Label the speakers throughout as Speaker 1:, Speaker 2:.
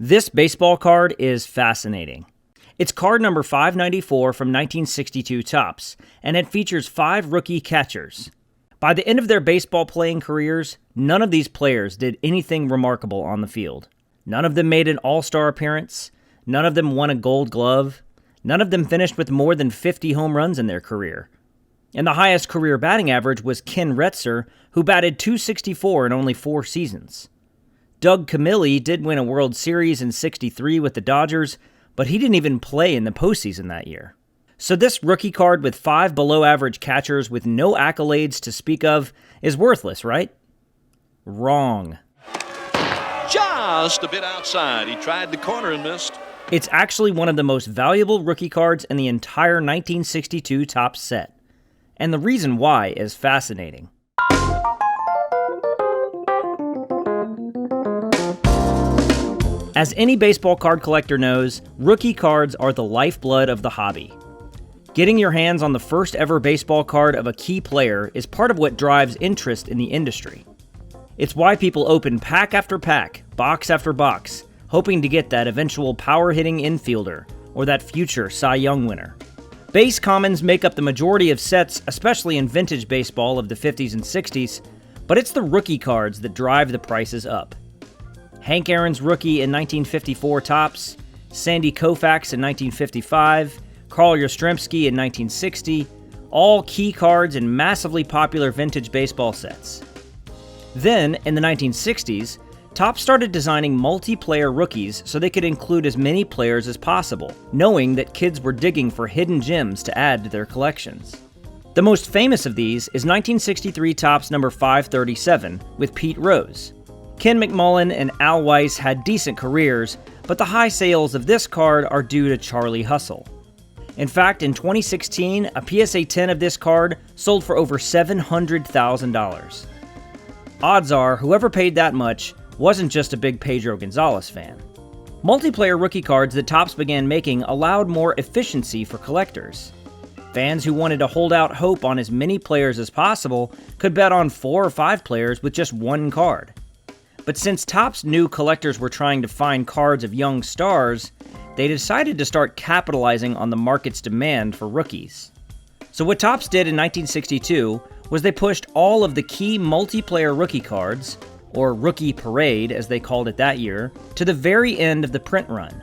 Speaker 1: This baseball card is fascinating. It's card number 594 from 1962 Topps, and it features 5 rookie catchers. By the end of their baseball playing careers, none of these players did anything remarkable on the field. None of them made an all-star appearance. None of them won a gold glove. None of them finished with more than 50 home runs in their career. And the highest career batting average was Ken Retzer, who batted .264 in only 4 seasons. Doug Camilli did win a World Series in '63 with the Dodgers, but he didn't even play in the postseason that year. So this rookie card with 5 below-average catchers with no accolades to speak of is worthless, right? Wrong.
Speaker 2: Just a bit outside. He tried the corner and missed.
Speaker 1: It's actually one of the most valuable rookie cards in the entire 1962 Topps set. And the reason why is fascinating. As any baseball card collector knows, rookie cards are the lifeblood of the hobby. Getting your hands on the first ever baseball card of a key player is part of what drives interest in the industry. It's why people open pack after pack, box after box, hoping to get that eventual power-hitting infielder or that future Cy Young winner. Base commons make up the majority of sets, especially in vintage baseball of the 50s and 60s, but it's the rookie cards that drive the prices up. Hank Aaron's rookie in 1954 Topps, Sandy Koufax in 1955, Carl Yastrzemski in 1960, all key cards in massively popular vintage baseball sets. Then, in the 1960s, Topps started designing multiplayer rookies so they could include as many players as possible, knowing that kids were digging for hidden gems to add to their collections. The most famous of these is 1963 Topps number 537 with Pete Rose. Ken McMullen and Al Weiss had decent careers, but the high sales of this card are due to Charlie Hustle. In fact, in 2016, a PSA 10 of this card sold for over $700,000. Odds are, whoever paid that much wasn't just a big Pedro Gonzalez fan. Multiplayer rookie cards that Topps began making allowed more efficiency for collectors. Fans who wanted to hold out hope on as many players as possible could bet on 4 or 5 players with just one card. But since Topps knew collectors were trying to find cards of young stars, they decided to start capitalizing on the market's demand for rookies. So what Topps did in 1962 was they pushed all of the key multiplayer rookie cards, or Rookie Parade as they called it that year, to the very end of the print run.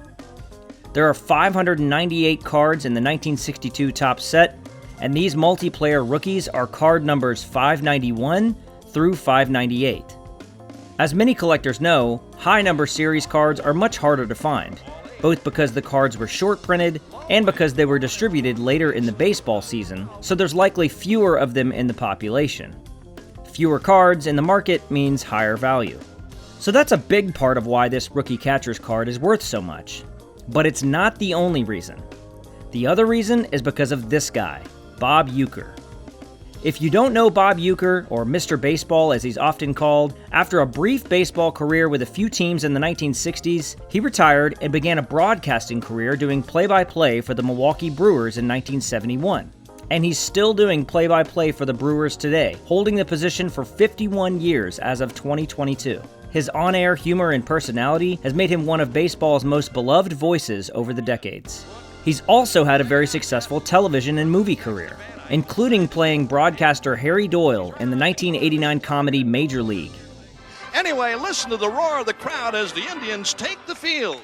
Speaker 1: There are 598 cards in the 1962 Topps set, and these multiplayer rookies are card numbers 591 through 598. As many collectors know, high-number series cards are much harder to find, both because the cards were short-printed and because they were distributed later in the baseball season, so there's likely fewer of them in the population. Fewer cards in the market means higher value. So that's a big part of why this rookie catcher's card is worth so much. But it's not the only reason. The other reason is because of this guy, Bob Uecker. If you don't know Bob Uecker, or Mr. Baseball as he's often called, after a brief baseball career with a few teams in the 1960s, he retired and began a broadcasting career doing play-by-play for the Milwaukee Brewers in 1971. And he's still doing play-by-play for the Brewers today, holding the position for 51 years as of 2022. His on-air humor and personality has made him one of baseball's most beloved voices over the decades. He's also had a very successful television and movie career, including playing broadcaster Harry Doyle in the 1989 comedy Major League.
Speaker 2: Anyway, listen to the roar of the crowd as the Indians take the field.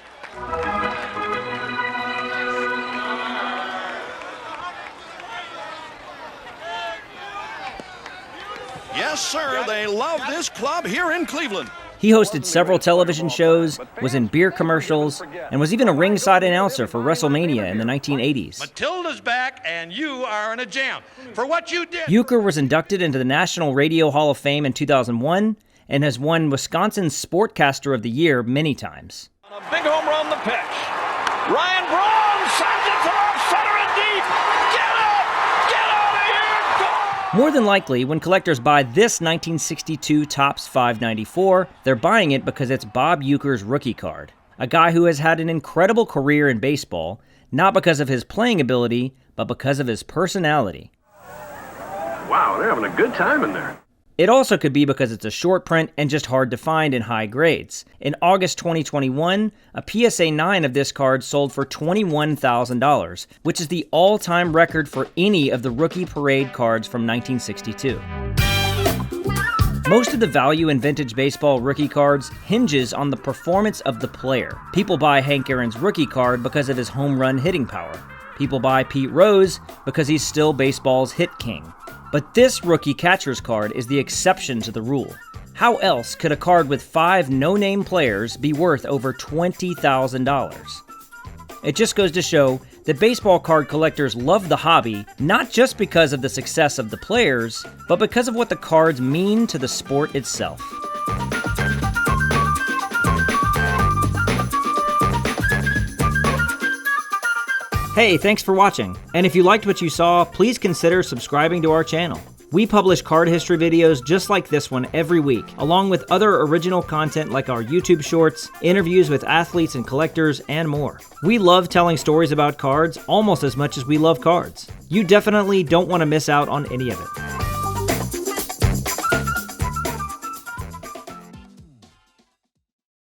Speaker 2: Yes, sir, they love this club here in Cleveland.
Speaker 1: He hosted several television shows, was in beer commercials, and was even a ringside announcer for WrestleMania in the 1980s.
Speaker 2: Matilda's back, and you are in a jam for what you did.
Speaker 1: Uecker was inducted into the National Radio Hall of Fame in 2001 and has won Wisconsin's Sportcaster of the Year many times.
Speaker 3: A big home run, the pitch. Ryan Braun sends it to left center and deep. Get up! Get out of here! Go!
Speaker 1: More than likely, when collectors buy this 1962 Topps 594, they're buying it because it's Bob Uecker's rookie card, a guy who has had an incredible career in baseball, not because of his playing ability, but because of his personality.
Speaker 4: Wow, they're having a good time in there.
Speaker 1: It also could be because it's a short print and just hard to find in high grades. In August 2021, a PSA 9 of this card sold for $21,000, which is the all-time record for any of the Rookie Parade cards from 1962. Most of the value in vintage baseball rookie cards hinges on the performance of the player. People buy Hank Aaron's rookie card because of his home run hitting power. People buy Pete Rose because he's still baseball's hit king. But this rookie catcher's card is the exception to the rule. How else could a card with 5 no-name players be worth over $20,000? It just goes to show that baseball card collectors love the hobby not just because of the success of the players, but because of what the cards mean to the sport itself. Hey, thanks for watching. And if you liked what you saw, please consider subscribing to our channel. We publish card history videos just like this one every week, along with other original content like our YouTube shorts, interviews with athletes and collectors, and more. We love telling stories about cards almost as much as we love cards. You definitely don't want to miss out on any of it.